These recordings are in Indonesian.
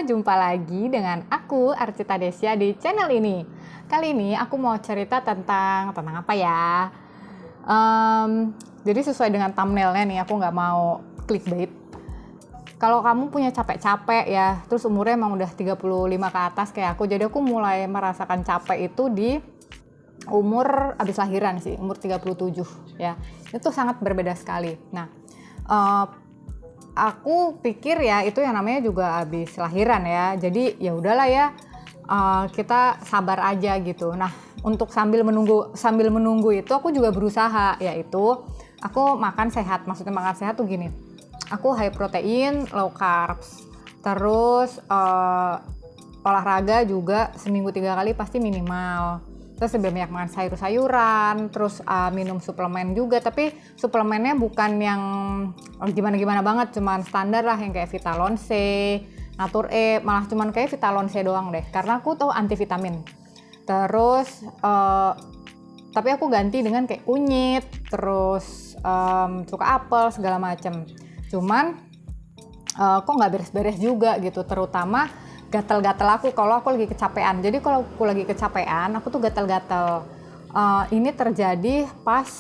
jumpa lagi dengan aku Arcita Desya di channel ini. Kali ini aku mau cerita tentang apa ya? Jadi sesuai dengan thumbnailnya nih, aku nggak mau clickbait. Kalau kamu punya capek-capek ya, terus umurnya emang udah 35 ke atas kayak aku, jadi aku mulai merasakan capek itu di umur abis lahiran sih, umur 37 ya. Itu sangat berbeda sekali. Nah, aku pikir ya itu yang namanya juga abis lahiran ya. Jadi ya udahlah ya, kita sabar aja gitu. Nah, untuk sambil menunggu itu aku juga berusaha, yaitu aku makan sehat. Maksudnya makan sehat tuh gini. Aku high protein, low carbs. Terus olahraga juga seminggu 3 kali pasti minimal. Terus lebih banyak makan sayur-sayuran, terus minum suplemen juga, tapi suplemennya bukan yang gimana-gimana banget, cuman standar lah yang kayak Vitalon C, Natur E, malah cuman kayak Vitalon C doang deh, karena aku tahu anti vitamin. Terus tapi aku ganti dengan kayak kunyit, terus cuka apel segala macem. Cuman kok nggak beres-beres juga gitu, terutama gatal-gatal aku kalau aku lagi kecapean. Jadi kalau aku lagi kecapean, aku tuh gatal-gatal. Ini terjadi pas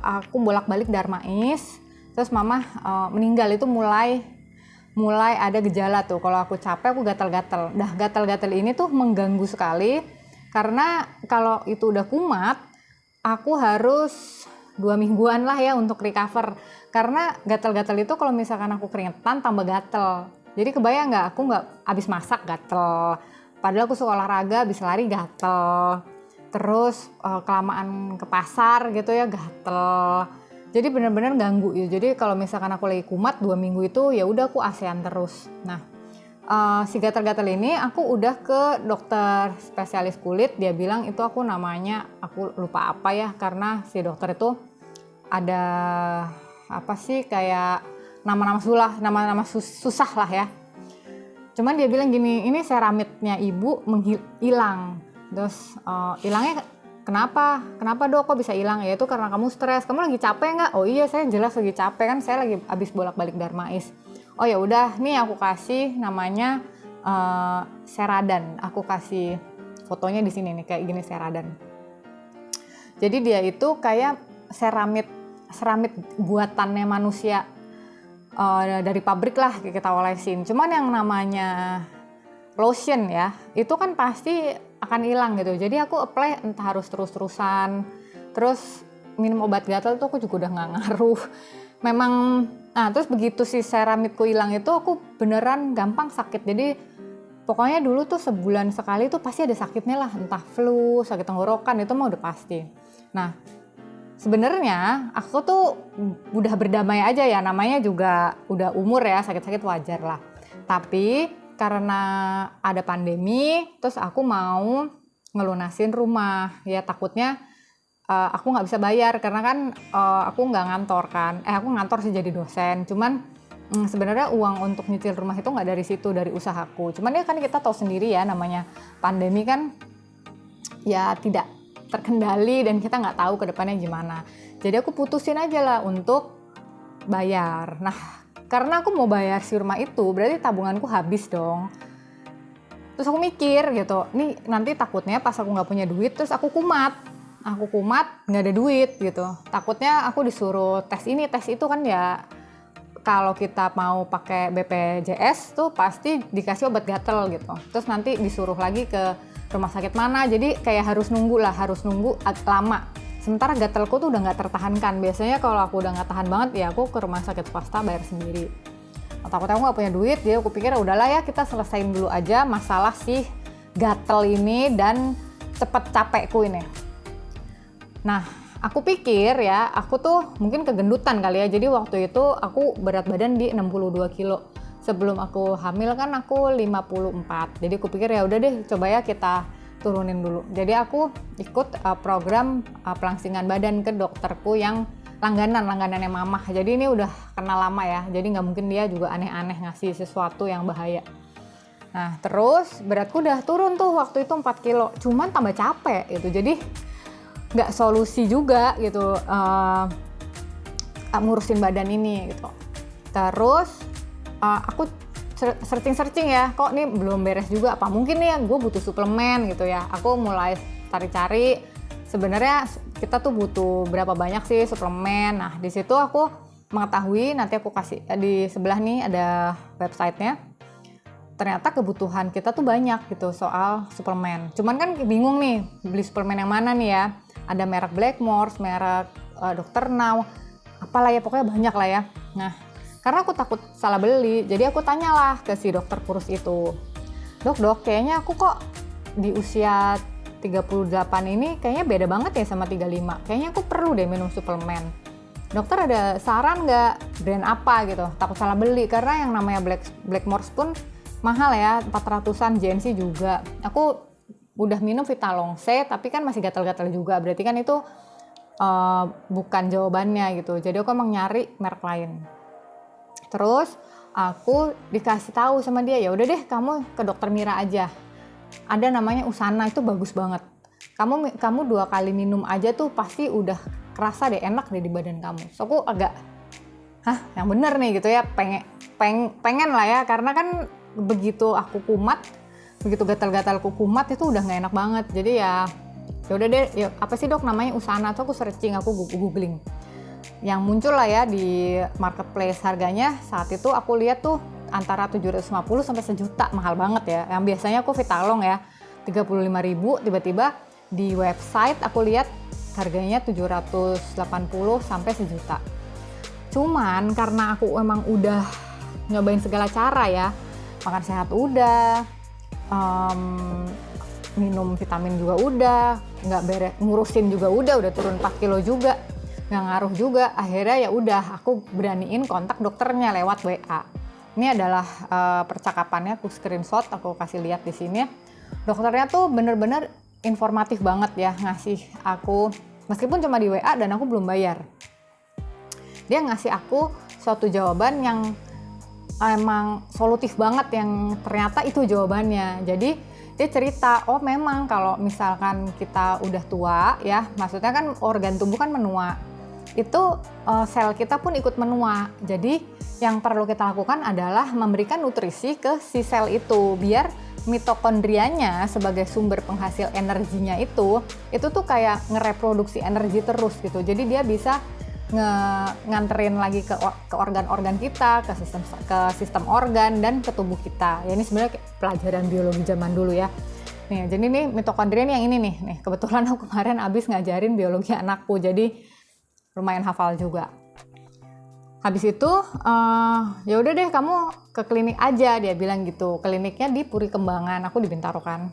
aku bolak-balik Darmais, terus mama meninggal. Itu mulai ada gejala tuh. Kalau aku capek, aku gatal-gatal. Dah gatal-gatal ini tuh mengganggu sekali, karena kalau itu udah kumat, aku harus 2 mingguan lah ya untuk recover. Karena gatal-gatal itu kalau misalkan aku keringetan tambah gatal. Jadi kebayang nggak, aku nggak abis masak gatel, padahal aku suka olahraga, abis lari gatel, terus kelamaan ke pasar gitu ya gatel. Jadi benar-benar ganggu ya. Jadi kalau misalkan aku lagi kumat 2 minggu itu ya udah aku ASEAN terus. Nah, si gatal-gatal ini aku udah ke dokter spesialis kulit, dia bilang itu aku namanya, aku lupa apa ya, karena si dokter itu ada apa sih kayak nama-nama susah lah ya. Cuman dia bilang gini, ini seramidnya ibu hilang. Terus hilangnya kenapa dok kok bisa hilang? Ya itu karena kamu stres. Kamu lagi capek nggak? Oh iya, saya jelas lagi capek, kan saya lagi habis bolak-balik Darmais. Oh ya udah, nih aku kasih namanya Seradan. Aku kasih fotonya di sini nih, kayak gini Seradan. Jadi dia itu kayak seramid buatannya manusia. Dari pabrik lah kita olesin. Cuman yang namanya lotion ya, itu kan pasti akan hilang gitu. Jadi aku apply entah harus terus-terusan. Terus minum obat gatal tuh aku juga udah nggak ngaruh. Memang, nah terus begitu si seramidku hilang itu aku beneran gampang sakit. Jadi pokoknya dulu tuh sebulan sekali tuh pasti ada sakitnya lah. Entah flu, sakit tenggorokan, itu mah udah pasti. Nah, sebenarnya aku tuh udah berdamai aja ya, namanya juga udah umur ya, sakit-sakit wajar lah. Tapi karena ada pandemi, terus aku mau ngelunasin rumah, ya takutnya aku nggak bisa bayar karena kan aku nggak ngantor kan, aku ngantor sih jadi dosen, cuman sebenarnya uang untuk nyicil rumah itu nggak dari situ, dari usahaku. Cuman ya kan kita tahu sendiri ya, namanya pandemi kan ya tidak terkendali dan kita nggak tahu ke depannya gimana. Jadi aku putusin aja lah untuk bayar. Nah, karena aku mau bayar si rumah itu, berarti tabunganku habis dong. Terus aku mikir gitu, nih nanti takutnya pas aku nggak punya duit, terus aku kumat nggak ada duit gitu. Takutnya aku disuruh tes ini tes itu kan ya. Kalau kita mau pakai BPJS tuh pasti dikasih obat gatel gitu. Terus nanti disuruh lagi ke rumah sakit mana, jadi kayak harus nunggu lama. Sementara gatalku tuh udah nggak tertahankan. Biasanya kalau aku udah nggak tahan banget ya aku ke rumah sakit swasta bayar sendiri. Takutnya aku nggak punya duit, jadi aku pikir udahlah ya kita selesain dulu aja masalah si gatal ini dan cepet capekku ini. Nah, aku pikir ya aku tuh mungkin kegendutan kali ya. Jadi waktu itu aku berat badan di 62 kilo. Sebelum aku hamil kan aku 54. Jadi aku pikir ya udah deh, coba ya kita turunin dulu. Jadi aku ikut program pelangsingan badan ke dokterku yang langganannya mamah. Jadi ini udah kenal lama ya. Jadi nggak mungkin dia juga aneh-aneh ngasih sesuatu yang bahaya. Nah, terus beratku udah turun tuh waktu itu 4 kilo. Cuman tambah capek gitu. Jadi nggak solusi juga gitu ngurusin badan ini gitu. Terus aku searching ya, kok nih belum beres juga, apa mungkin nih gue butuh suplemen gitu ya. Aku mulai cari-cari sebenarnya kita tuh butuh berapa banyak sih suplemen. Nah di situ aku mengetahui, nanti aku kasih di sebelah nih ada websitenya. Ternyata kebutuhan kita tuh banyak gitu soal suplemen. Cuman kan bingung nih beli suplemen yang mana nih ya. Ada merek Blackmores, merek Dr. Now, apalah ya, pokoknya banyak lah ya. Nah karena aku takut salah beli, jadi aku tanyalah ke si dokter kurus itu. Dok, kayaknya aku kok di usia 38 ini kayaknya beda banget ya sama 35. Kayaknya aku perlu deh minum suplemen. Dokter ada saran nggak brand apa gitu? Takut salah beli, karena yang namanya Blackmores pun mahal ya, 400-an, GNC juga. Aku udah minum Vitalong C, tapi kan masih gatal-gatal juga. Berarti kan itu bukan jawabannya gitu. Jadi aku emang nyari merek lain. Terus aku dikasih tahu sama dia, ya udah deh kamu ke dokter Mira aja. Ada namanya Usana, itu bagus banget. Kamu 2 kali minum aja tuh pasti udah kerasa deh, enak deh di badan kamu. So aku agak, yang bener nih gitu ya, pengen lah ya, karena kan begitu aku kumat, begitu gatal-gatalku kumat itu udah nggak enak banget. Jadi ya udah deh, ya apa sih dok namanya Usana? Tuh aku searching, aku googling. Yang muncul lah ya di marketplace, harganya saat itu aku lihat tuh antara 750 sampai 1 juta, mahal banget ya. Yang biasanya aku Vitalong ya 35.000, tiba-tiba di website aku lihat harganya 780 sampai 1 juta. Cuman karena aku emang udah nyobain segala cara ya, makan sehat udah, minum vitamin juga udah, nggak beres, ngurusin juga udah turun 4 kilo juga, nggak ngaruh juga. Akhirnya ya udah aku beraniin kontak dokternya lewat WA. Ini adalah percakapannya, aku screenshot, aku kasih lihat di sini. Dokternya tuh bener-bener informatif banget ya, ngasih aku, meskipun cuma di WA dan aku belum bayar. Dia ngasih aku suatu jawaban yang emang solutif banget, yang ternyata itu jawabannya. Jadi dia cerita, oh memang kalau misalkan kita udah tua ya, maksudnya kan organ tubuh kan menua, itu sel kita pun ikut menua. Jadi yang perlu kita lakukan adalah memberikan nutrisi ke si sel itu, biar mitokondrianya sebagai sumber penghasil energinya itu tuh kayak ngereproduksi energi terus gitu. Jadi dia bisa nganterin lagi ke organ-organ kita, ke sistem organ dan ke tubuh kita. Ya ini sebenarnya pelajaran biologi zaman dulu ya. Nih, jadi nih mitokondria yang ini nih kebetulan aku kemarin abis ngajarin biologi anakku, jadi lumayan hafal juga. Habis itu ya udah deh kamu ke klinik aja, dia bilang gitu. Kliniknya di Puri Kembangan, aku di Bintaro kan.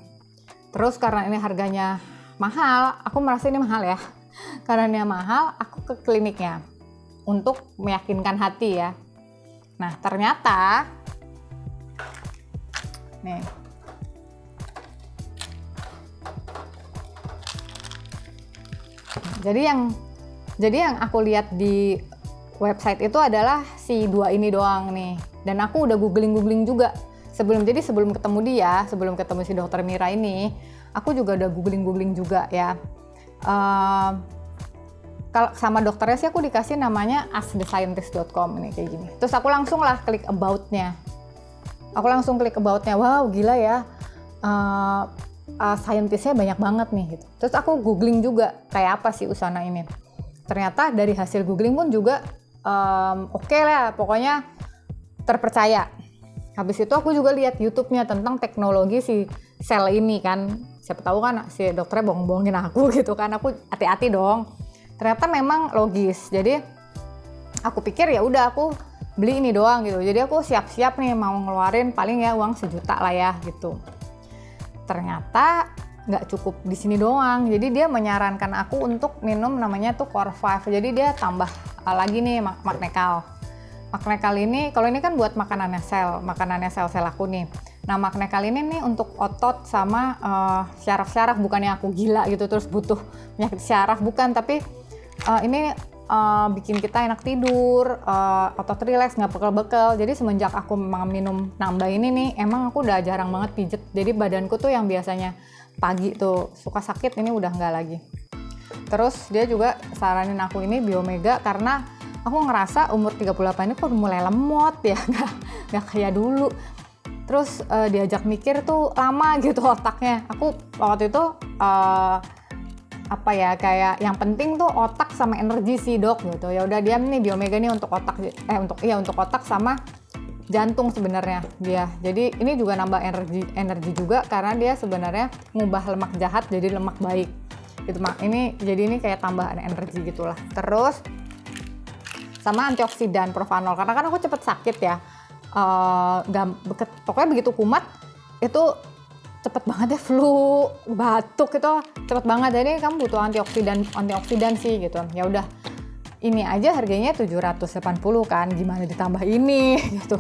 Terus karena ini harganya mahal, aku merasa ini mahal ya. Karena ini mahal, aku ke kliniknya untuk meyakinkan hati ya. Nah ternyata nih, jadi yang aku lihat di website itu adalah si 2 ini doang nih. Dan aku udah googling juga. Sebelum ketemu dia, sebelum ketemu si dokter Mira ini, aku juga udah googling juga ya. Kalau sama dokternya sih aku dikasih namanya askthescientist.com ini kayak gini. Terus aku langsung lah klik about-nya. Wow gila ya. Scientist-nya banyak banget nih gitu. Terus aku googling juga kayak apa sih Usana ini. Ternyata dari hasil googling pun juga oke lah, pokoknya terpercaya. Habis itu aku juga lihat YouTube-nya tentang teknologi si sel ini kan. Siapa tahu kan si dokternya bohong-bohongin aku gitu kan. Aku hati-hati dong. Ternyata memang logis. Jadi aku pikir ya udah aku beli ini doang gitu. Jadi aku siap-siap nih mau ngeluarin paling ya uang 1 juta lah ya gitu. Ternyata nggak cukup di sini doang. Jadi dia menyarankan aku untuk minum namanya tuh Core 5. Jadi dia tambah lagi nih Magnekal. Magnekal ini, kalau ini kan buat makanannya sel aku nih. Nah Magnekal ini nih untuk otot sama syaraf-syaraf, bukannya aku gila gitu terus butuh penyakit syaraf, bukan. Tapi ini bikin kita enak tidur, otot rileks, nggak bekel-bekel. Jadi semenjak aku minum nambah ini nih, emang aku udah jarang banget pijet. Jadi badanku tuh yang biasanya pagi tuh suka sakit, ini udah nggak lagi. Terus dia juga saranin aku ini Biomega karena aku ngerasa umur 38 ini kok mulai lemot ya, nggak kayak dulu. terus diajak mikir tuh lama gitu otaknya. Aku waktu itu apa ya, kayak yang penting tuh otak sama energi sih dok gitu. Ya udah dia nih Biomega nih untuk otak, untuk otak sama jantung sebenarnya dia. Jadi ini juga nambah energi juga karena dia sebenarnya ngubah lemak jahat jadi lemak baik gitu mak. Ini kayak tambahan energi gitulah. Terus sama antioksidan propanol karena kan aku cepet sakit ya. Pokoknya begitu kumat itu cepet banget ya flu, batuk itu cepet banget. Jadi kamu butuh antioksidan sih gitu. Ya udah, ini aja harganya 780 kan, gimana ditambah ini gitu.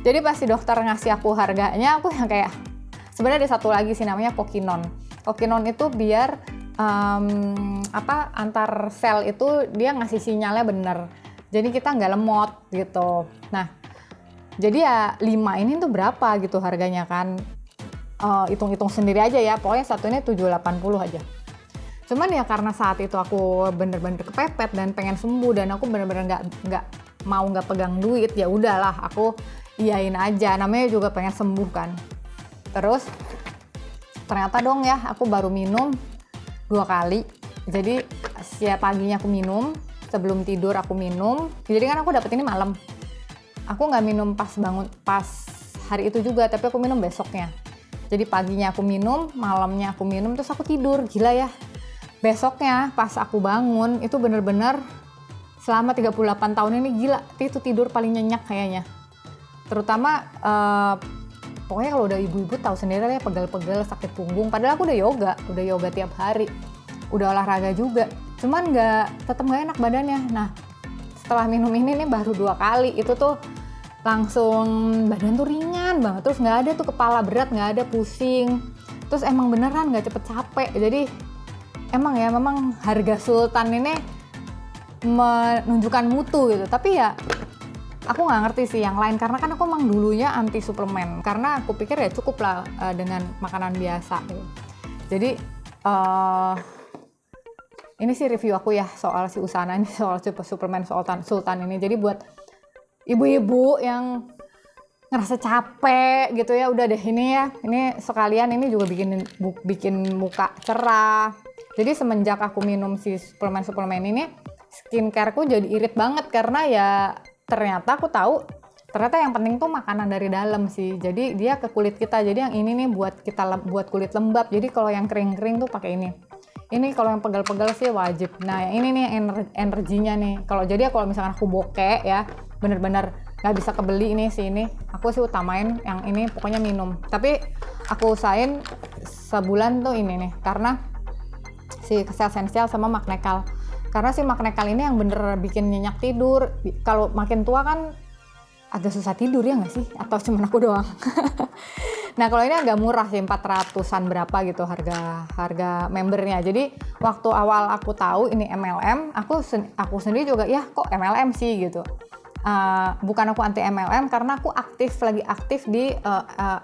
Jadi pas si dokter ngasih aku harganya, aku yang kayak sebenarnya ada satu lagi sih namanya kokinon. Kokinon itu biar antar sel itu dia ngasih sinyalnya bener. Jadi kita nggak lemot gitu. Nah, jadi ya 5 ini tuh berapa gitu harganya kan. Hitung-hitung sendiri aja ya, pokoknya satunya 780 aja. Cuman ya karena saat itu aku bener-bener kepepet dan pengen sembuh dan aku bener-bener nggak pegang duit, ya udahlah aku iyain aja, namanya juga pengen sembuh kan. Terus ternyata dong ya aku baru minum 2 kali. Jadi setiap paginya aku minum, sebelum tidur aku minum. Jadi kan aku dapet ini malam. Aku nggak minum pas bangun pas hari itu juga, tapi aku minum besoknya. Jadi paginya aku minum, malamnya aku minum, terus aku tidur. Gila ya. Besoknya pas aku bangun itu bener-bener selama 38 tahun ini gila, itu tidur paling nyenyak kayaknya. Terutama pokoknya kalau udah ibu-ibu tahu sendiri lah ya, pegel-pegel, sakit punggung. Padahal aku udah yoga tiap hari, udah olahraga juga. Cuman tetap nggak enak badannya. Nah setelah minum ini nih baru 2 kali, itu tuh langsung badan tuh ringan banget. Terus nggak ada tuh kepala berat, nggak ada pusing. Terus emang beneran nggak cepet capek. Jadi memang harga Sultan ini menunjukkan mutu gitu. Tapi ya aku nggak ngerti sih yang lain karena kan aku emang dulunya anti suplemen karena aku pikir ya cukup lah dengan makanan biasa gitu. Jadi ini sih review aku ya soal si Usana ini, soal suplemen Sultan ini. Jadi buat ibu-ibu yang ngerasa capek gitu ya, udah deh ini sekalian ini juga bikin muka cerah. Jadi semenjak aku minum si suplemen ini, skincareku jadi irit banget karena ya ternyata aku tahu ternyata yang penting tuh makanan dari dalam sih. Jadi dia ke kulit kita. Jadi yang ini nih buat kulit lembab. Jadi kalau yang kering-kering tuh pakai ini. Ini kalau yang pegel-pegel sih wajib. Nah, yang ini nih energinya nih. Kalau misalkan aku bokeh ya, bener-bener nggak bisa kebeli ini, aku sih utamain yang ini pokoknya minum. Tapi aku usahain sebulan tuh ini nih karena si Esensial sama Magnekal. Karena si Magnekal ini yang bener bikin nyenyak tidur. Kalau makin tua kan agak susah tidur ya nggak sih? Atau cuma aku doang? Nah kalau ini agak murah sih, 400-an berapa gitu harga membernya. Jadi waktu awal aku tahu ini MLM, aku sendiri juga ya kok MLM sih gitu. Bukan aku anti MLM karena aku lagi aktif di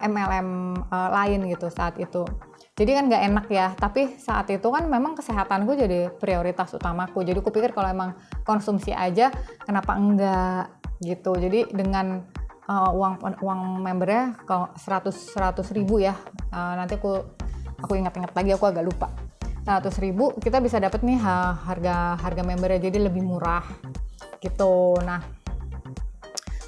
MLM lain gitu saat itu. Jadi kan nggak enak ya, tapi saat itu kan memang kesehatanku jadi prioritas utamaku. Jadi aku pikir kalau emang konsumsi aja, kenapa enggak gitu. Jadi dengan uang membernya kalau 100 ribu ya, nanti aku ingat-ingat lagi, aku agak lupa. 100 ribu kita bisa dapet nih harga membernya jadi lebih murah gitu. Nah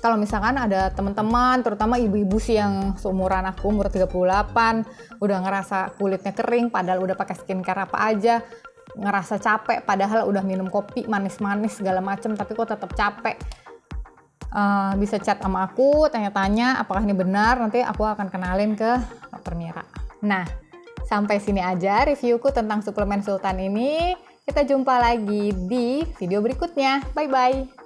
kalau misalkan ada teman-teman, terutama ibu-ibu sih yang seumuran aku, umur 38, udah ngerasa kulitnya kering, padahal udah pakai skincare apa aja, ngerasa capek, padahal udah minum kopi manis-manis segala macem, tapi kok tetap capek. Bisa chat sama aku, tanya-tanya apakah ini benar, nanti aku akan kenalin ke Dr. Mira. Nah, sampai sini aja reviewku tentang suplemen Sultan ini. Kita jumpa lagi di video berikutnya. Bye-bye.